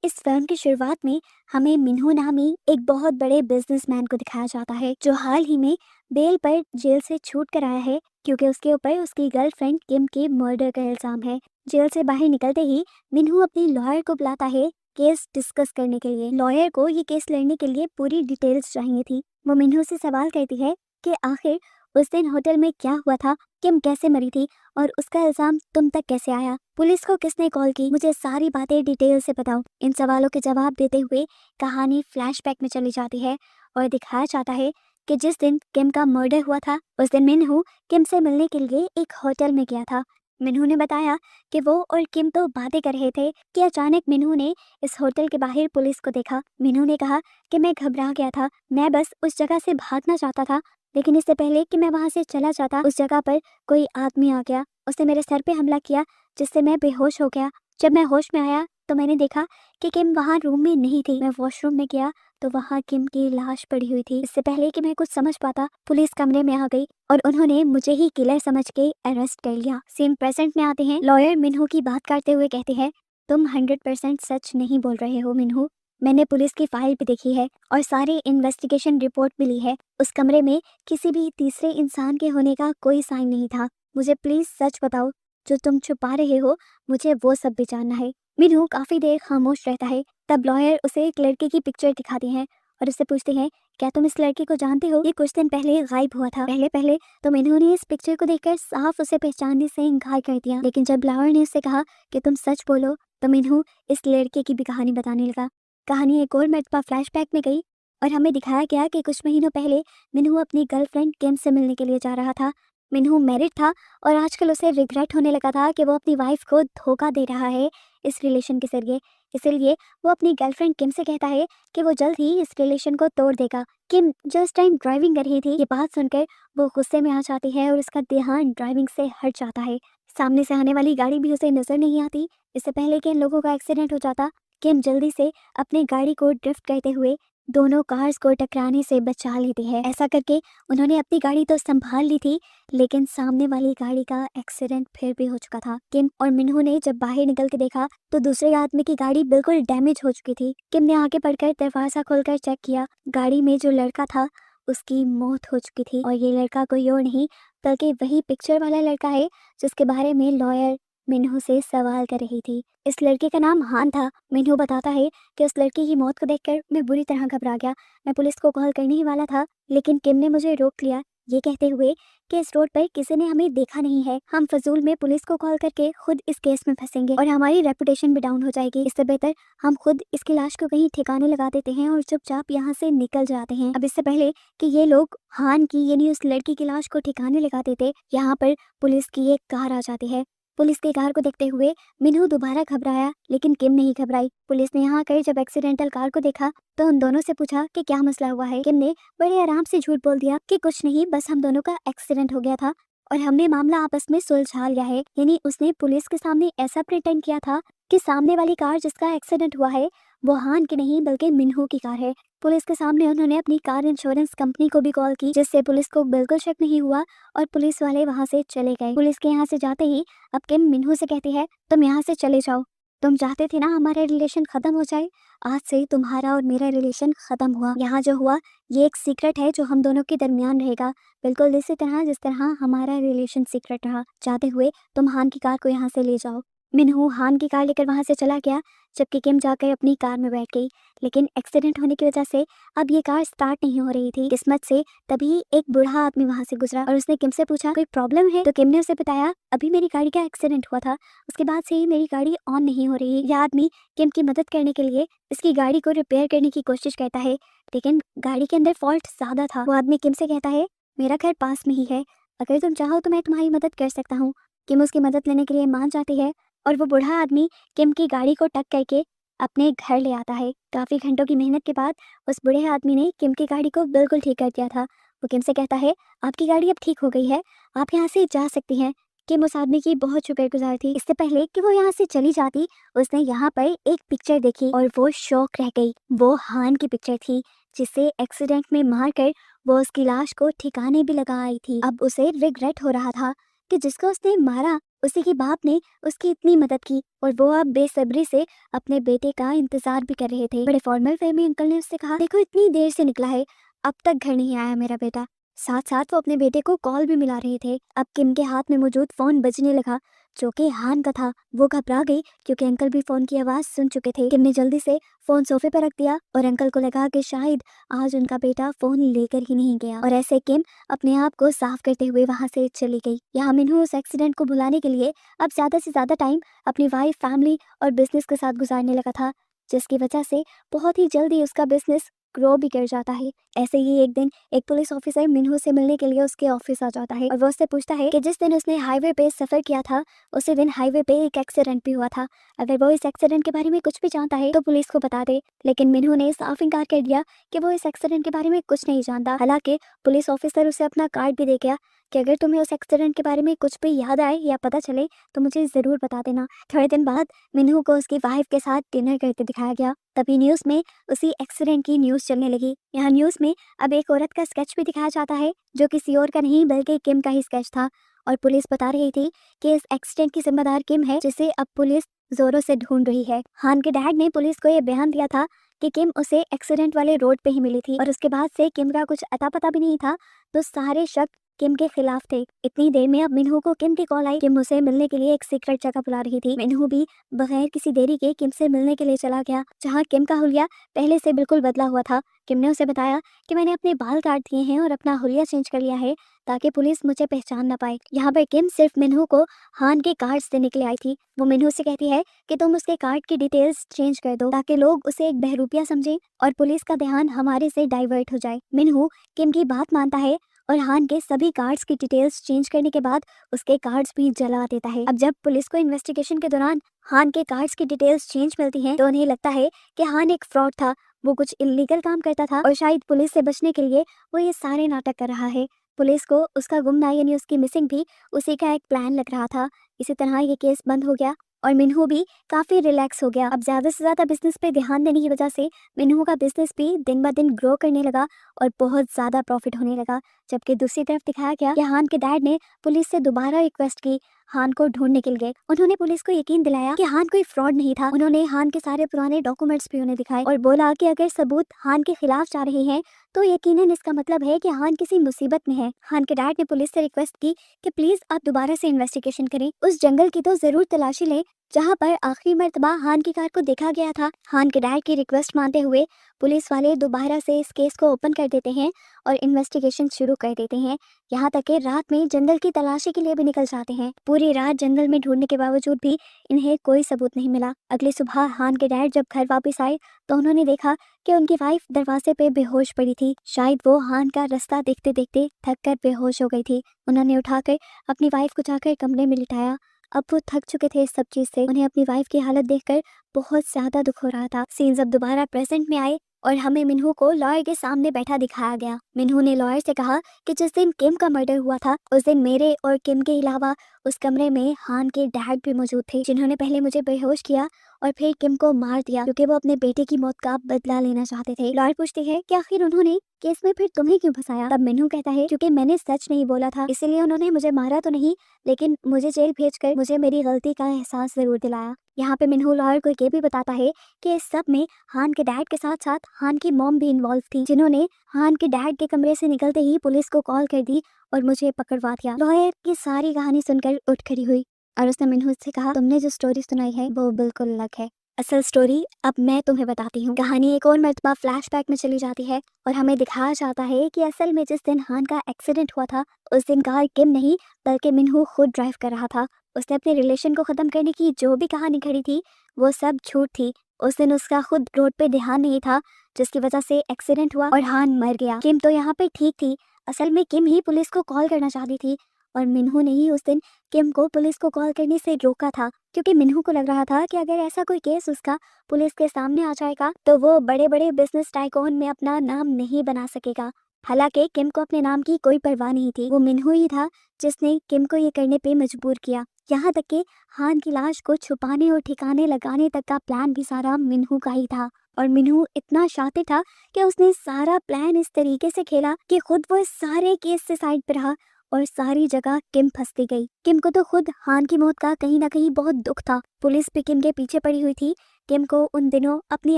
इस फिल्म की शुरुआत में हमें मिन्हू नामी एक बहुत बड़े बिजनेसमैन को दिखाया जाता है जो हाल ही में बेल पर जेल से छूट कर आया है क्योंकि उसके ऊपर उसकी गर्लफ्रेंड किम के मर्डर का इल्जाम है। जेल से बाहर निकलते ही मिन्हू अपनी लॉयर को बुलाता है केस डिस्कस करने के लिए। लॉयर को ये केस लड़ने के लिए पूरी डिटेल्स चाहिए थी। वो मिन्हू से सवाल करती है कि आखिर उस दिन होटल में क्या हुआ था, किम कैसे मरी थी और उसका इल्जाम तुम तक कैसे आया, पुलिस को किसने कॉल की, मुझे सारी बातें डिटेल से बताओ। इन सवालों के जवाब देते हुए कहानी फ्लैशबैक में चली जाती है और दिखाया जाता है कि जिस दिन किम का मर्डर हुआ था उस दिन मिन्हू किम से मिलने के लिए एक होटल में गया था। मिन्हू ने बताया कि वो और किम तो बातें कर रहे थे कि अचानक मिन्हू ने इस होटल के बाहर पुलिस को देखा। मिन्हू ने कहा कि मैं घबरा गया था, मैं बस उस जगह से भागना चाहता था, लेकिन इससे पहले कि मैं वहां से चला जाता उस जगह पर कोई आदमी आ गया। उसने मेरे सर पे हमला किया जिससे मैं बेहोश हो गया। जब मैं होश में आया तो मैंने देखा कि किम वहाँ रूम में नहीं थी। मैं वॉशरूम में गया तो वहाँ किम की लाश पड़ी हुई थी। इससे पहले कि मैं कुछ समझ पाता पुलिस कमरे में आ गई और उन्होंने मुझे ही किलर समझ के अरेस्ट कर लिया। सीन प्रेजेंट में आते हैं। लॉयर मिन्हू की बात करते हुए कहते हैं, तुम 100% सच नहीं बोल रहे हो मिन्हू, मैंने पुलिस की फाइल भी देखी है और सारी इन्वेस्टिगेशन रिपोर्ट भी ली है। उस कमरे में किसी भी तीसरे इंसान के होने का कोई साइन नहीं था। मुझे प्लीज सच बताओ, जो तुम छुपा रहे हो मुझे वो सब भी जानना है। मिनू काफी देर खामोश रहता है। तब लॉयर उसे एक लड़के की पिक्चर दिखाते हैं और उससे पूछते हैं, क्या तुम इस लड़के को जानते हो, ये कुछ दिन पहले गायब हुआ था। पहले पहले तो मिनू ने इस पिक्चर को देखकर साफ उसे पहचानने से इनकार कर दिया, लेकिन जब लॉयर ने उससे कहा कि तुम सच बोलो तो मिनू इस लड़के की भी कहानी बताने लगा। कहानी एक और मरतबा फ्लैशबैक में गई और हमें दिखाया गया कि कुछ महीनों पहले मिनू अपनी गर्लफ्रेंड किम से मिलने के लिए जा रहा था। मिनू मैरिड था और आजकल उसे रिग्रेट होने लगा था कि वो अपनी वाइफ को धोखा दे रहा है इस रिलेशन के जरिए। इसलिए वो अपनी गर्लफ्रेंड किम से कहता है कि वो जल्द ही इस रिलेशन को तोड़ देगा। किम जो इस टाइम ड्राइविंग कर रही थी, ये बात सुनकर वो गुस्से में आ जाती है और उसका ध्यान ड्राइविंग से हट जाता है। सामने से आने वाली गाड़ी भी उसे नजर नहीं आती। इससे पहले कि इन लोगों का एक्सीडेंट हो जाता, किम जल्दी से अपनी गाड़ी को ड्रिफ्ट करते हुए दोनों कार्स को टकराने से बचा लेती है। ऐसा करके उन्होंने अपनी गाड़ी तो संभाल ली थी, लेकिन सामने वाली गाड़ी का एक्सीडेंट फिर भी हो चुका था। किम और मिन्हू ने जब बाहर निकल के देखा तो दूसरे आदमी की गाड़ी बिल्कुल डैमेज हो चुकी थी। किम ने आगे बढ़कर दरवाजा खोलकर चेक किया। गाड़ी में जो लड़का था उसकी मौत हो चुकी थी और ये लड़का कोई और नहीं बल्कि वही पिक्चर वाला लड़का है जिसके बारे में लॉयर मिन्हू से सवाल कर रही थी। इस लड़के का नाम हान था। मिन्हू बताता है कि उस लड़की की मौत को देखकर मैं बुरी तरह घबरा गया। मैं पुलिस को कॉल करने ही वाला था, लेकिन किम ने मुझे रोक लिया, ये कहते हुए कि इस रोड पर किसी ने हमें देखा नहीं है। हम फजूल में पुलिस को कॉल करके खुद इस केस में फंसेंगे और हमारी रेपुटेशन भी डाउन हो जाएगी। इससे बेहतर हम खुद इसकी लाश को कहीं ठिकाने लगा देते हैं और चुपचाप यहाँ से निकल जाते हैं। अब इससे पहले कि ये लोग हान की यानी उस लड़की की लाश को ठिकाने लगा देते, यहाँ पर पुलिस की एक कार आ जाती है। पुलिस की कार को देखते हुए मिन्हू दोबारा घबराया, लेकिन किम नहीं घबराई। पुलिस ने यहाँ आकर जब एक्सीडेंटल कार को देखा तो उन दोनों से पूछा कि क्या मसला हुआ है। किम ने बड़े आराम से झूठ बोल दिया कि कुछ नहीं, बस हम दोनों का एक्सीडेंट हो गया था और हमने मामला आपस में सुलझा लिया है। यानी उसने पुलिस के सामने ऐसा प्रिटेंड किया था कि सामने वाली कार जिसका एक्सीडेंट हुआ है वो हान की नहीं बल्कि मिन्हू की कार है। पुलिस के सामने उन्होंने अपनी कार इंश्योरेंस कंपनी को भी कॉल की, जिससे पुलिस को बिल्कुल शक नहीं हुआ और पुलिस वाले वहां से चले गए। पुलिस के यहाँ से जाते ही अब किम मिन्हू से कहती है, तुम यहाँ से चले जाओ, तुम चाहते थे ना हमारा रिलेशन खत्म हो जाए, आज से तुम्हारा और मेरा रिलेशन खत्म हुआ। यहाँ जो हुआ ये एक सीक्रेट है जो हम दोनों के दरमियान रहेगा, बिल्कुल इसी तरह जिस तरह हमारा रिलेशन सीक्रेट रहा। जाते हुए तुम हान की कार को यहाँ से ले जाओ। मिन्हू हान की कार लेकर वहां से चला गया, जबकि किम जाकर अपनी कार में बैठ गई। लेकिन एक्सीडेंट होने की वजह से अब ये कार स्टार्ट नहीं हो रही थी। किस्मत से तभी एक बूढ़ा आदमी वहां से गुजरा और उसने किम से पूछा, कोई प्रॉब्लम है? तो किम ने उसे बताया, अभी मेरी गाड़ी का एक्सीडेंट हुआ था, उसके बाद से ही मेरी गाड़ी ऑन नहीं हो रही। यह आदमी किम की मदद करने के लिए इसकी गाड़ी को रिपेयर करने की कोशिश करता है, लेकिन गाड़ी के अंदर फॉल्ट ज्यादा था। वो आदमी किम से कहता है, मेरा घर पास में ही है, अगर तुम चाहो तो मैं तुम्हारी मदद कर सकता हूँ। किम उसकी मदद लेने के लिए मान जाती है और वो बूढ़ा आदमी किम की गाड़ी को टक करके अपने घर ले आता है। काफी घंटों की मेहनत के बाद उस बूढ़े आदमी ने किम की गाड़ी को बिल्कुल ठीक कर दिया था। वो किम से कहता है, आपकी गाड़ी अब ठीक हो गई है, आप यहाँ से जा सकती हैं। किम उस आदमी की बहुत शुक्रगुजार थी। इससे पहले कि वो यहाँ से चली जाती, उसने यहाँ पर एक पिक्चर देखी और वो शौक रह गई। वो हान की पिक्चर थी जिसे एक्सीडेंट में मारकर वो उसकी लाश को ठिकाने भी लगा आई थी। अब उसे रिग्रेट हो रहा था कि जिसको उसने मारा उसी के बाप ने उसकी इतनी मदद की और वो अब बेसब्री से अपने बेटे का इंतजार भी कर रहे थे। बड़े फॉर्मल वे में अंकल ने उससे कहा, देखो इतनी देर से निकला है, अब तक घर नहीं आया मेरा बेटा। साथ साथ वो अपने बेटे को कॉल भी मिला रहे थे। अब किम के हाथ में मौजूद फोन बजने लगा जो कि हान का था। वो घबरा गई क्योंकि अंकल भी फोन की आवाज सुन चुके थे। किम ने जल्दी से फोन सोफे पर रख दिया और अंकल को लगा कि शायद आज उनका बेटा फोन लेकर ही नहीं गया, और ऐसे किम अपने आप को साफ करते हुए वहां से चली गई। यहाँ मिन्हू उस एक्सीडेंट को भुलाने के लिए अब ज्यादा से ज्यादा टाइम अपनी वाइफ, फैमिली और बिजनेस के साथ गुजारने लगा था, जिसकी वजह से बहुत ही जल्दी उसका बिजनेस ग्रो भी कर जाता है। ऐसे ही एक दिन एक पुलिस ऑफिसर मिन्हू से मिलने के लिए उसके ऑफिस आ जाता है और वो उससे पूछता है कि जिस दिन उसने हाईवे पे सफर किया था उसी दिन हाईवे पे एक एक्सीडेंट भी हुआ था। अगर वो इस एक्सीडेंट के बारे में कुछ भी जानता है तो पुलिस को बता दे। लेकिन मिन्हू ने साफ इनकार कर दिया कि वो इस एक्सीडेंट के बारे में कुछ नहीं जानता। हालांकि पुलिस ऑफिसर उसे अपना कार्ड भी दे गया कि अगर तुम्हें उस एक्सीडेंट के बारे में कुछ भी याद आए या पता चले तो मुझे जरूर बता देना। थोड़े दिन बाद मिन्हू को उसकी वाइफ के साथ डिनर करते दिखाया गया। तभी न्यूज में उसी एक्सीडेंट की न्यूज चलने लगी। यहाँ न्यूज में अब एक औरत का स्केच भी दिखाया जाता है जो किसी और का नहीं बल्कि किम का ही स्केच था, और पुलिस बता रही थी कि इस एक्सीडेंट की जिम्मेदार किम है, जिसे अब पुलिस जोरों से ढूंढ रही है। हान के डैड ने पुलिस को यह बयान दिया था कि किम उसे एक्सीडेंट वाले रोड पे ही मिली थी और उसके बाद से किम का कुछ अता पता भी नहीं था, तो सारे शक किम के खिलाफ थे। इतनी देर में अब मिन्हू को किम की कॉल आई। किम उसे मिलने के लिए एक सीक्रेट जगह बुला रही थी। मिन्हू भी बगैर किसी देरी के किम से मिलने के लिए चला गया, जहाँ किम का हुलिया पहले से बिल्कुल बदला हुआ था। किम ने उसे बताया कि मैंने अपने बाल काट दिए हैं और अपना हुलिया चेंज कर लिया है ताकि पुलिस मुझे पहचान ना पाए। यहाँ पर किम सिर्फ मिन्हू को हान के कार्ड्स देने के लिए आई थी। वो मिन्हू से कहती है कि तुम उसके कार्ड की डिटेल्स चेंज कर दो ताकि लोग उसे एक बहरूपिया समझें और पुलिस का ध्यान हमारे से डाइवर्ट हो जाए। मिन्हू किम की बात मानता है और हान के सभी कार्ड्स की डिटेल्स चेंज करने के बाद उसके कार्ड्स भी जला देता है। अब जब पुलिस को इन्वेस्टिगेशन के दौरान हान के कार्ड्स की डिटेल्स चेंज मिलती हैं तो उन्हें लगता है कि हान एक फ्रॉड था, वो कुछ इलीगल काम करता था और शायद पुलिस से बचने के लिए वो ये सारे नाटक कर रहा है। पुलिस को उसका गुमना यानी उसकी मिसिंग भी उसी का एक प्लान लग रहा था। इसी तरह ये केस बंद हो गया और मिन्हू भी काफी रिलैक्स हो गया। अब ज्यादा से ज्यादा बिजनेस पे ध्यान देने की वजह से मिन्हू का बिजनेस भी दिन ब दिन ग्रो करने लगा और बहुत ज्यादा प्रॉफिट होने लगा। जबकि दूसरी तरफ दिखाया गया कि हान के डैड ने पुलिस से दोबारा रिक्वेस्ट की हान को ढूंढने के लिए। उन्होंने पुलिस को यकीन दिलाया कि हान कोई फ्रॉड नहीं था। उन्होंने हान के सारे पुराने डॉक्यूमेंट्स भी उन्हें दिखाए और बोला कि अगर सबूत हान के खिलाफ जा रहे हैं तो यकीनन इसका मतलब है कि हान किसी मुसीबत में है। हान के डैड ने पुलिस से रिक्वेस्ट की कि प्लीज आप दोबारा से इन्वेस्टिगेशन करें, उस जंगल की तो जरूर तलाशी लें जहाँ पर आखिरी मर्तबा हान की कार को देखा गया था। हान के डैड की रिक्वेस्ट मानते हुए पुलिस वाले दोबारा से इस केस को ओपन कर देते हैं और इन्वेस्टिगेशन शुरू कर देते हैं। यहाँ तक कि रात में जंगल की तलाशी के लिए भी निकल जाते हैं। पूरी रात जंगल में ढूंढने के बावजूद भी इन्हें कोई सबूत नहीं मिला। अगली सुबह हान के डैड जब घर वापस आए तो उन्होंने देखा कि उनकी वाइफ दरवाजे पे बेहोश पड़ी थी। शायद वो हान का रास्ता देखते देखते थक कर बेहोश हो गई थी। उन्होंने उठाकर अपनी वाइफ को जाकर कमरे में लिटाया। अब वो थक चुके थे इस सब चीज से। उन्हें अपनी वाइफ की हालत देखकर बहुत ज्यादा दुख हो रहा था। सीन्स अब दोबारा प्रेजेंट में आए और हमें मिन्हू को लॉयर के सामने बैठा दिखाया गया। मिन्हू ने लॉयर से कहा कि जिस दिन किम का मर्डर हुआ था उस दिन मेरे और किम के अलावा उस कमरे में हान के डैड भी मौजूद थे, जिन्होंने पहले मुझे बेहोश किया और फिर किम को मार दिया क्योंकि वो अपने बेटे की मौत का बदला लेना चाहते थे। लॉयर पूछती है कि आखिर उन्होंने केस में फिर तुम्हें क्यों फंसाया? तब मिन्हू कहता है क्योंकि मैंने सच नहीं बोला था, इसीलिए उन्होंने मुझे मारा तो नहीं लेकिन मुझे जेल भेजकर मुझे मेरी गलती का एहसास जरूर दिलाया। यहाँ पे मिन्हू लॉयर को ये भी बताता है कि इस सब में हान के डैड के साथ साथ हान की मॉम भी इन्वॉल्व थी, जिन्होंने हान के डैड के कमरे से निकलते ही पुलिस को कॉल कर दी और मुझे पकड़वा दिया। लॉयर की सारी कहानी सुनकर उठ खड़ी हुई और उसने मिन्हू से कहा, तुमने जो स्टोरी सुनाई है वो बिल्कुल अलग है। असल स्टोरी अब मैं तुम्हें बताती हूँ। कहानी एक और मर्तबा फ्लैशबैक में चली जाती है और हमें दिखाया जाता है कि असल में जिस दिन हान का एक्सीडेंट हुआ था उस दिन कार किम नहीं बल्कि मिन्हू खुद ड्राइव कर रहा था। उसने अपने रिलेशन को खत्म करने की जो भी कहानी खड़ी थी वो सब झूठ थी। उस दिन उसका खुद रोड पे ध्यान नहीं था जिसकी वजह से एक्सीडेंट हुआ और हान मर गया। किम तो यहाँ पे ठीक थी। असल में किम ही पुलिस को कॉल करना चाहती थी और मिन्हू ने ही उस दिन किम को पुलिस को कॉल करने से रोका था, क्योंकि मिन्हू को लग रहा था कि अगर ऐसा कोई केस उसका पुलिस के सामने आ जाएगा तो वो बड़े बड़े बिजनेस टाइकून में अपना नाम नहीं बना सकेगा। हालांकि किम को अपने नाम की कोई परवाह नहीं थी। वो मिन्हू ही था जिसने किम को ये करने पे मजबूर किया। यहाँ तक कि हान की लाश को छुपाने और ठिकाने लगाने तक का प्लान भी सारा मिन्हू का ही था। और मिन्हू इतना शातिर था कि उसने सारा प्लान इस तरीके से खेला कि खुद वो इस सारे केस से साइड पे रहा और सारी जगह किम फंसती गई। किम को तो खुद हान की मौत का कहीं ना कहीं बहुत दुख था। पुलिस भी किम के पीछे पड़ी हुई थी। किम को उन दिनों अपनी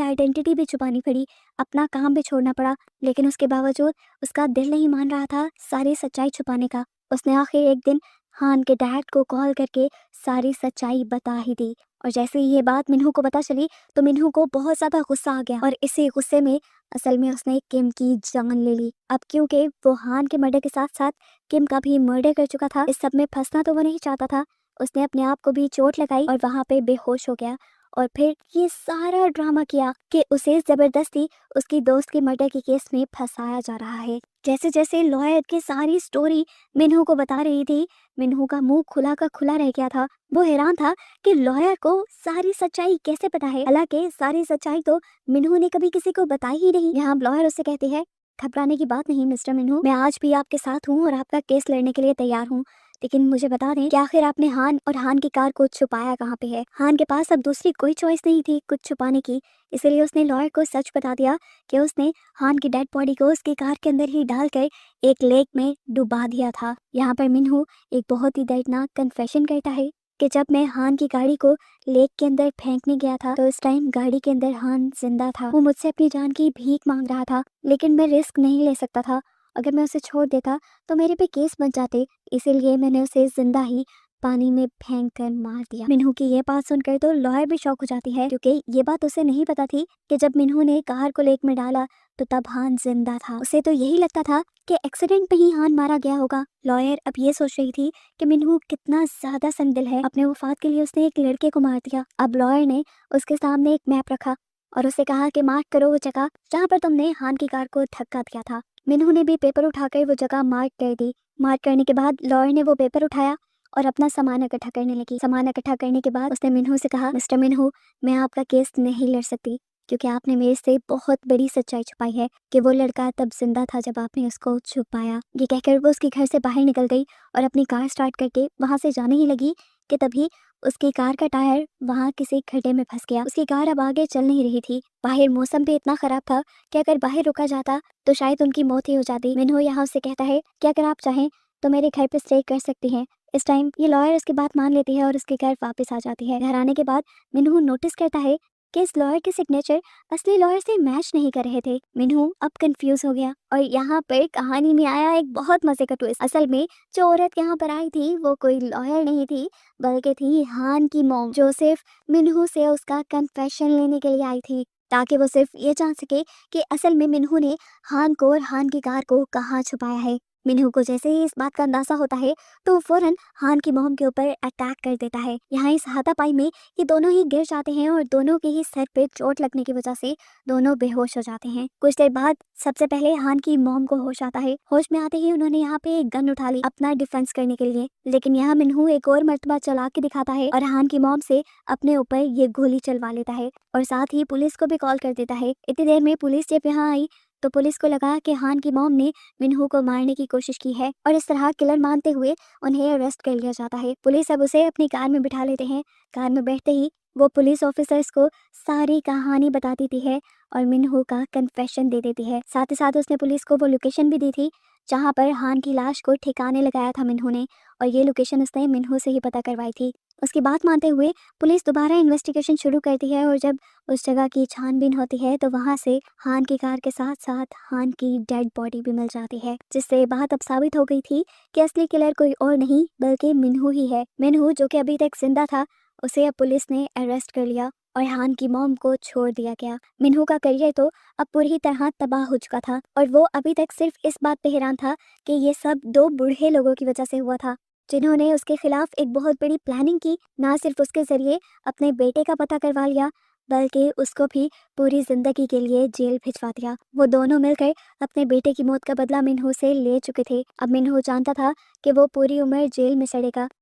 आइडेंटिटी भी छुपानी पड़ी, अपना काम भी छोड़ना पड़ा, लेकिन उसके बावजूद उसका दिल नहीं मान रहा था सारी सच्चाई छुपाने का। उसने आखिर एक दिन हान के डैड को कॉल करके सारी सच्चाई बता ही दी। और जैसे ही ये बात मिन्हू को पता चली तो मिन्हू को बहुत ज़्यादा गुस्सा आ गया और इसी गुस्से में असल में उसने किम की जान ले ली। अब क्योंकि वो हान के मर्डर के साथ साथ किम का भी मर्डर कर चुका था, इस सब में फंसना तो वो नहीं चाहता था। उसने अपने आप को भी चोट लगाई और वहाँ पे बेहोश हो गया और फिर ये सारा ड्रामा किया कि उसे जबरदस्ती उसकी दोस्त के मर्डर के केस में फंसाया जा रहा है। जैसे जैसे लॉयर की सारी स्टोरी मिन्हू को बता रही थी, मिन्हू का मुंह खुला का खुला रह गया था। वो हैरान था कि लॉयर को सारी सच्चाई कैसे पता है, हालांकि सारी सच्चाई तो मिन्हू ने कभी किसी को बताई ही नहीं। यहाँ लॉयर उससे कहते हैं, घबराने की बात नहीं मिस्टर मिन्हू, मैं आज भी आपके साथ हूँ और आपका केस लड़ने के लिए तैयार हूँ। लेकिन मुझे बता दें कि आखिर आपने हान और हान की कार को छुपाया कहाँ पे है। हान के पास अब दूसरी कोई चॉइस नहीं थी कुछ छुपाने की, इसलिए उसने लॉयर को सच बता दिया कि उसने हान की डेड बॉडी को उसकी कार के अंदर ही डालकर एक लेक में डुबा दिया था। यहाँ पर मिन्हू एक बहुत ही दर्दनाक कन्फेशन करता है कि जब मैं हान की गाड़ी को लेक के अंदर फेंकने गया था तो इस टाइम गाड़ी के अंदर हान जिंदा था। वो मुझसे अपनी जान की भीख मांग रहा था, लेकिन मैं रिस्क नहीं ले सकता था। अगर मैं उसे छोड़ देता तो मेरे पे केस बन जाते, इसीलिए मैंने उसे जिंदा ही पानी में फेंक कर मार दिया। मिन्हू की ये बात सुनकर तो लॉयर भी शॉक हो जाती है, क्योंकि ये बात उसे नहीं पता थी कि जब मिन्हू ने कार को लेक में डाला तो तब हान जिंदा था। उसे तो यही लगता था कि एक्सीडेंट में ही हान मारा गया होगा। लॉयर अब ये सोच रही थी कि मिन्हू कितना ज्यादा संदिल है, अपने वफात के लिए उसने एक लड़के को मार दिया। अब लॉयर ने उसके सामने एक मैप रखा और उसे कहा कि मार्क करो वो जगह जहाँ पर तुमने हान की कार को धक्का दिया था। मिन्हू ने भी पेपर उठाकर वो जगह मार्क कर दी। मार्क करने के बाद लॉयर ने वो पेपर उठाया और अपना सामान इकट्ठा करने लगी। सामान इकट्ठा करने के बाद उसने मिन्हू से कहा, मिस्टर मिन्हू, मैं आपका केस नहीं लड़ सकती क्योंकि आपने मेरे से बहुत बड़ी सच्चाई छुपाई है कि वो लड़का तब जिंदा था जब आपने उसको छुपाया। ये कहकर वो उसके घर से बाहर निकल गई और अपनी कार स्टार्ट करके वहां से जाने ही लगी कि तभी उसकी कार का टायर वहां किसी खड्डे में फंस गया। उसकी कार अब आगे चल नहीं रही थी। बाहर मौसम भी इतना खराब था कि अगर बाहर रुका जाता तो शायद उनकी मौत ही हो जाती। मिन्हू यहाँ उससे कहता है कि अगर आप चाहें तो मेरे घर पे स्टे कर सकती हैं। इस टाइम ये लॉयर उसकी बात मान लेती है और उसके घर वापस आ जाती है। घर आने के बाद मिन्हू नोटिस करता है कि इस लॉयर के सिग्नेचर असली लॉयर से मैच नहीं कर रहे थे। मिन्हू अब कंफ्यूज हो गया और यहाँ पर कहानी में आया एक बहुत मजे का ट्विस्ट। असल में जो औरत यहाँ पर आई थी वो कोई लॉयर नहीं थी, बल्कि थी हान की मॉम, जो सिर्फ मिन्हू से उसका कन्फेशन लेने के लिए आई थी, ताकि वो सिर्फ ये जान सके कि असल में मिन्हू ने हान को और हान की कार को कहाँ छुपाया है। मिन्हू को जैसे ही इस बात का अंदाजा होता है तो वो फौरन हान की मॉम के ऊपर अटैक कर देता है। यहाँ इस हाथापाई में ये दोनों ही गिर जाते हैं और दोनों के ही सर पे चोट लगने की वजह से दोनों बेहोश हो जाते हैं। कुछ देर बाद सबसे पहले हान की मॉम को होश आता है। होश में आते ही उन्होंने यहाँ पे एक गन उठा ली अपना डिफेंस करने के लिए, लेकिन यहाँ मिन्हू एक और मर्तबा चला के दिखाता है और हान की मॉम से अपने ऊपर ये गोली चलवा लेता है और साथ ही पुलिस को भी कॉल कर देता है। इतनी देर में पुलिस जब यहाँ आई तो पुलिस को लगा कि हान की मॉम ने मिन्हू को मारने की कोशिश की है और इस तरह किलर मानते हुए उन्हें अरेस्ट कर लिया जाता है। पुलिस अब उसे अपनी कार में बिठा लेते हैं। कार में बैठते ही वो पुलिस ऑफिसर्स को सारी कहानी बता देती है और मिन्हू का कन्फेशन दे देती है। साथ ही साथ उसने पुलिस को वो लोकेशन भी दी थी जहाँ पर हान की लाश को ठिकाने लगाया था मिन्हू ने, और ये लोकेशन उसने मिन्हू से ही पता करवाई थी। उसकी बात मानते हुए पुलिस दोबारा इन्वेस्टिगेशन शुरू करती है और जब उस जगह की छानबीन होती है तो वहाँ से हान की कार के साथ साथ हान की डेड बॉडी भी मिल जाती है, जिससे बात अब साबित हो गई थी कि असली किलर कोई और नहीं बल्कि मिन्हू ही है। मिन्हू जो कि अभी तक जिंदा था, उसे अब पुलिस ने अरेस्ट कर लिया और हान की मॉम को छोड़ दिया गया। मिन्हू का करियर तो अब पूरी तरह तबाह हो चुका था और वो अभी तक सिर्फ इस बात पे हैरान था कि ये सब दो बूढ़े लोगों की वजह से हुआ था, जिन्होंने उसके खिलाफ एक बहुत बड़ी प्लानिंग की। ना सिर्फ उसके जरिए अपने बेटे का पता करवा लिया, बल्कि उसको भी पूरी जिंदगी के लिए जेल भिजवा दिया। वो दोनों मिलकर अपने बेटे की मौत का बदला मिन्हू से ले चुके थे। अब मिन्हू जानता था कि वो पूरी उम्र जेल में सड़ेगा,